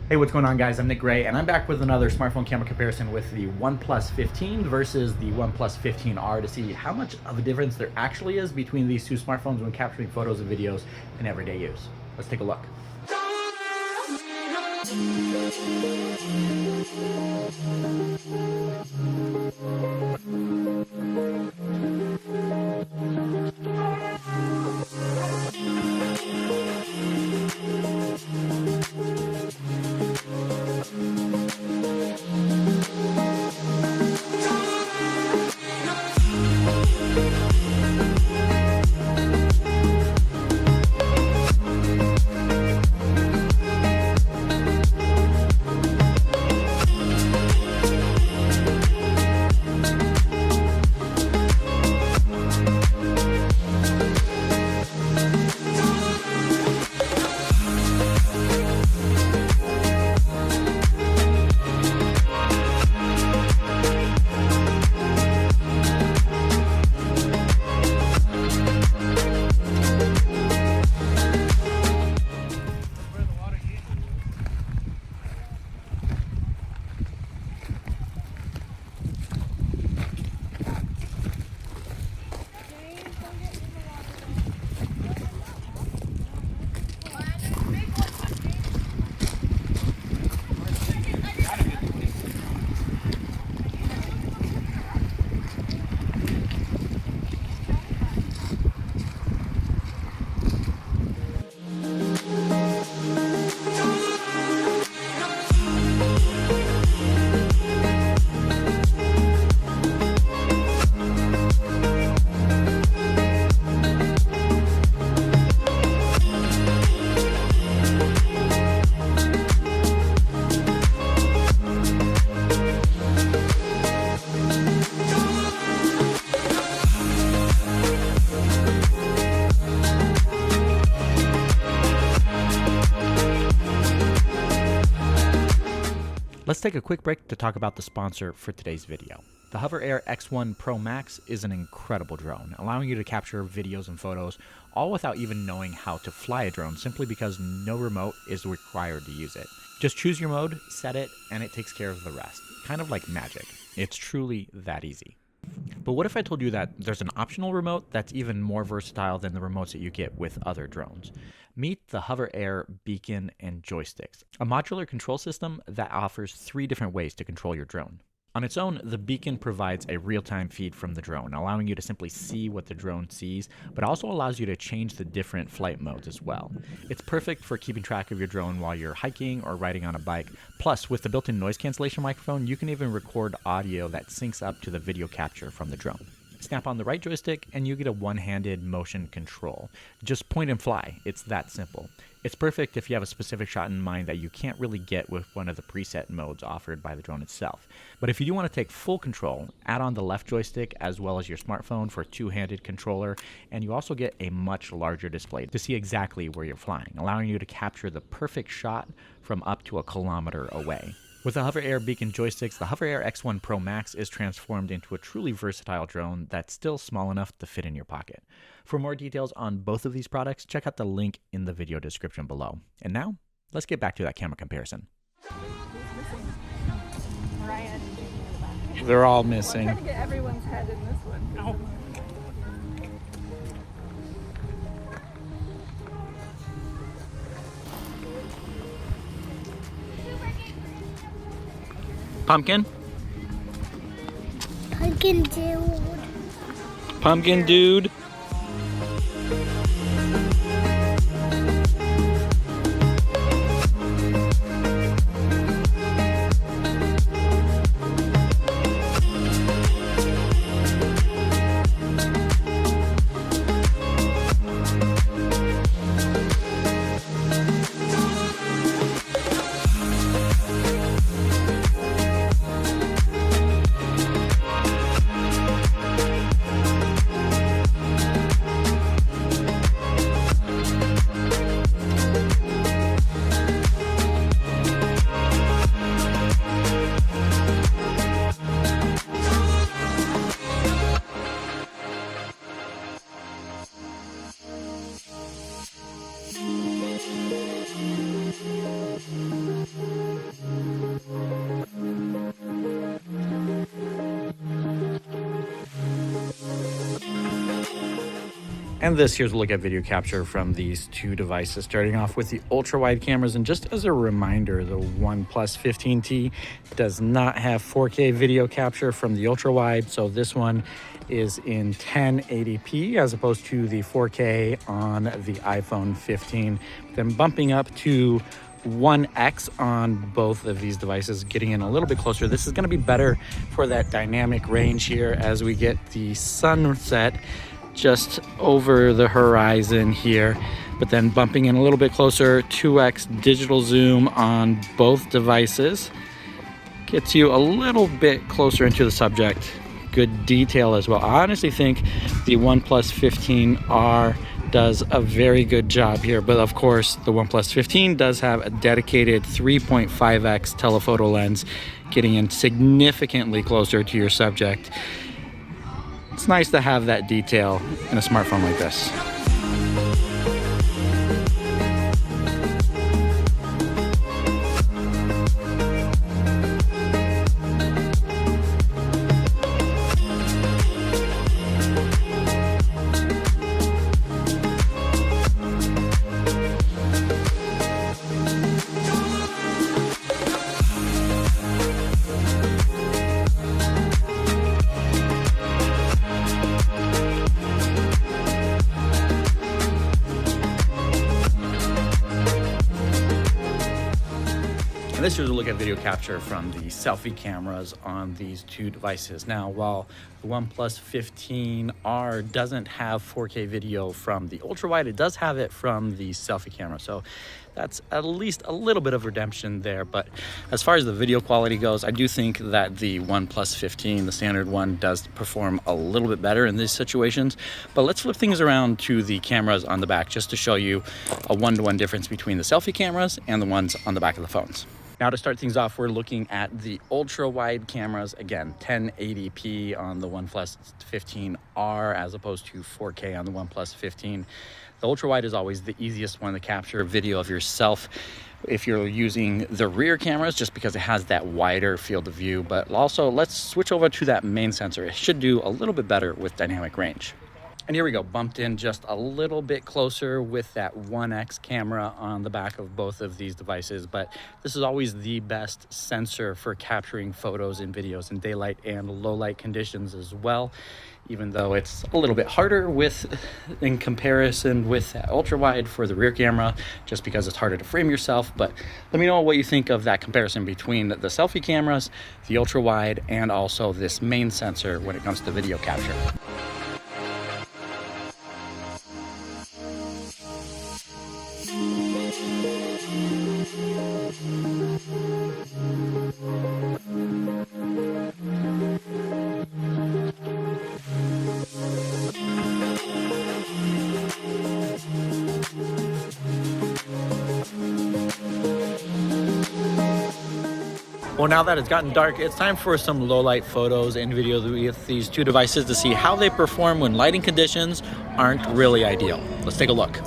Hey, what's going on, guys? I'm Nick Gray, and I'm back with another smartphone camera comparison with the OnePlus 15 versus the OnePlus 15R to see how much of a difference there actually is between these two smartphones when capturing photos and videos in everyday use. Let's take a look. Let's take a quick break to talk about the sponsor for today's video. The HOVERAir X1 Pro Max is an incredible drone, allowing you to capture videos and photos all without even knowing how to fly a drone, simply because no remote is required to use it. Just choose your mode, set it, and it takes care of the rest. Kind of like magic. It's truly that easy. But what if I told you that there's an optional remote that's even more versatile than the remotes that you get with other drones? Meet the HOVERAir Beacon and Joysticks, a modular control system that offers 3 different ways to control your drone. On its own, the Beacon provides a real-time feed from the drone, allowing you to simply see what the drone sees, but also allows you to change the different flight modes as well. It's perfect for keeping track of your drone while you're hiking or riding on a bike. Plus, with the built-in noise cancellation microphone, you can even record audio that syncs up to the video capture from the drone. Snap on the right joystick and you get a one-handed motion control. Just point and fly. It's that simple. It's perfect if you have a specific shot in mind that you can't really get with one of the preset modes offered by the drone itself. But if you do want to take full control, add on the left joystick as well as your smartphone for a two-handed controller, and you also get a much larger display to see exactly where you're flying, allowing you to capture the perfect shot from up to a kilometer away. With the HOVERAir Beacon joysticks, the HOVERAir X1 Pro Max is transformed into a truly versatile drone that's still small enough to fit in your pocket. For more details on both of these products, check out the link in the video description below. And now, let's get back to that camera comparison. They're all missing. I'm trying to get everyone's head in this one. No. Pumpkin? Pumpkin dude. Pumpkin dude? And this here's a look at video capture from these two devices, starting off with the ultra wide cameras. And just as a reminder, the OnePlus 15T does not have 4K video capture from the ultra wide. So this one is in 1080p as opposed to the 4K on the iPhone 15. Then bumping up to 1x on both of these devices, getting in a little bit closer. This is going to be better for that dynamic range here as we get the sunset just over the horizon here, but then bumping in a little bit closer. 2x digital zoom on both devices gets you a little bit closer into the subject. Good detail as well. I honestly think the OnePlus 15R does a very good job here, but of course the OnePlus 15 does have a dedicated 3.5x telephoto lens, getting in significantly closer to your subject. It's nice to have that detail in a smartphone like this. And this is a look at video capture from the selfie cameras on these two devices. Now, while the OnePlus 15R doesn't have 4K video from the ultra wide, it does have it from the selfie camera. So that's at least a little bit of redemption there. But as far as the video quality goes, I do think that the OnePlus 15, the standard one, does perform a little bit better in these situations. But let's flip things around to the cameras on the back just to show you a one-to-one difference between the selfie cameras and the ones on the back of the phones. Now to start things off, we're looking at the ultra wide cameras. Again, 1080p on the OnePlus 15R as opposed to 4K on the OnePlus 15. The ultra wide is always the easiest one to capture video of yourself if you're using the rear cameras, just because it has that wider field of view. But also, let's switch over to that main sensor. It should do a little bit better with dynamic range. And here we go, bumped in just a little bit closer with that 1x camera on the back of both of these devices. But this is always the best sensor for capturing photos and videos in daylight and low light conditions as well, even though it's a little bit harder in comparison with that ultra wide for the rear camera, just because it's harder to frame yourself. But let me know what you think of that comparison between the selfie cameras, the ultra wide, and also this main sensor when it comes to video capture. Well, now that it's gotten dark, it's time for some low light photos and videos with these two devices to see how they perform when lighting conditions aren't really ideal. Let's take a look.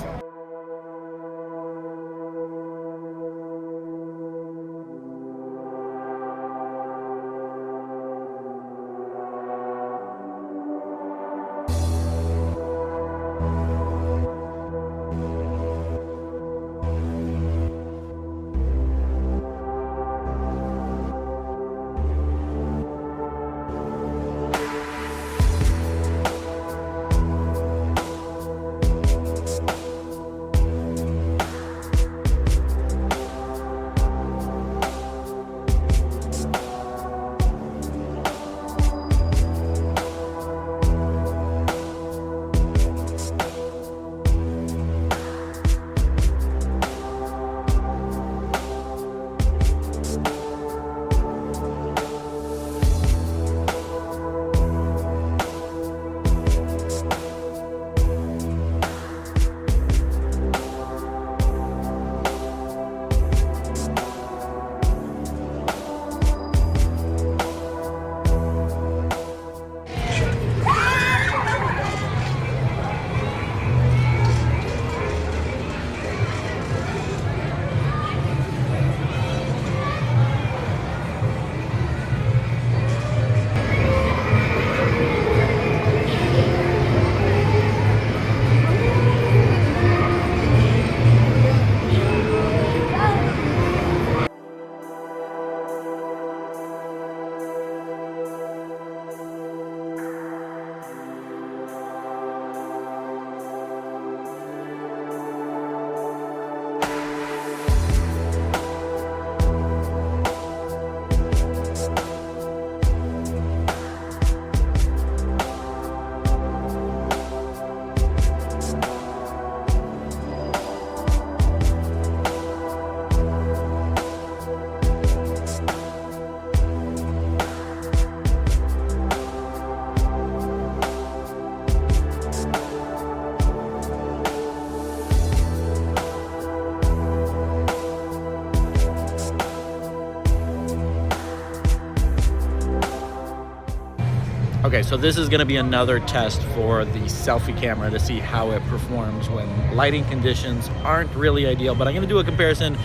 Okay, so this is gonna be another test for the selfie camera to see how it performs when lighting conditions aren't really ideal, but I'm gonna do a comparison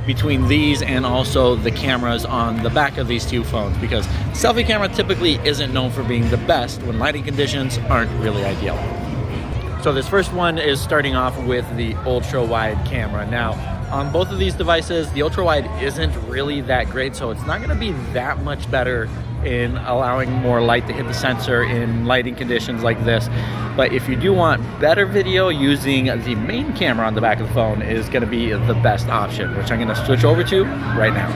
between these and also the cameras on the back of these two phones, because selfie camera typically isn't known for being the best when lighting conditions aren't really ideal. So this first one is starting off with the ultra wide camera. Now, on both of these devices, the ultra wide isn't really that great, so it's not gonna be that much better in allowing more light to hit the sensor in lighting conditions like this. But if you do want better video, using the main camera on the back of the phone is gonna be the best option, which I'm gonna switch over to right now.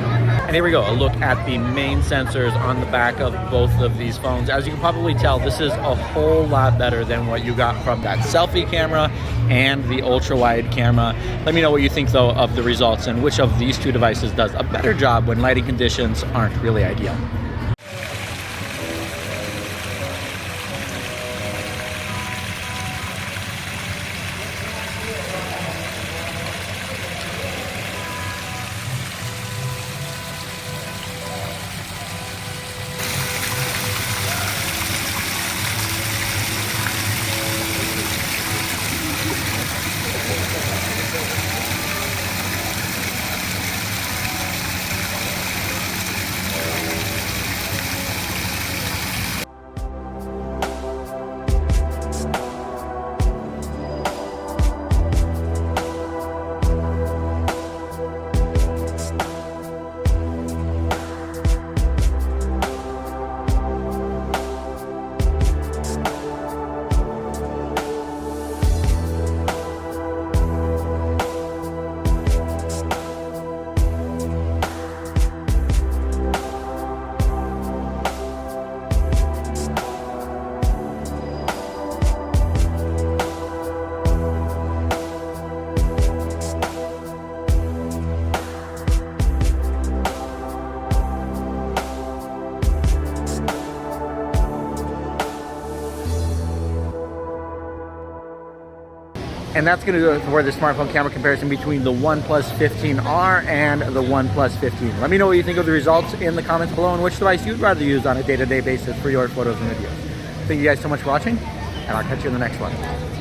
And here we go, a look at the main sensors on the back of both of these phones. As you can probably tell, this is a whole lot better than what you got from that selfie camera and the ultra wide camera. Let me know what you think though of the results and which of these two devices does a better job when lighting conditions aren't really ideal. And that's going to do it for the smartphone camera comparison between the OnePlus 15R and the OnePlus 15. Let me know what you think of the results in the comments below and which device you'd rather use on a day-to-day basis for your photos and videos. Thank you guys so much for watching, and I'll catch you in the next one.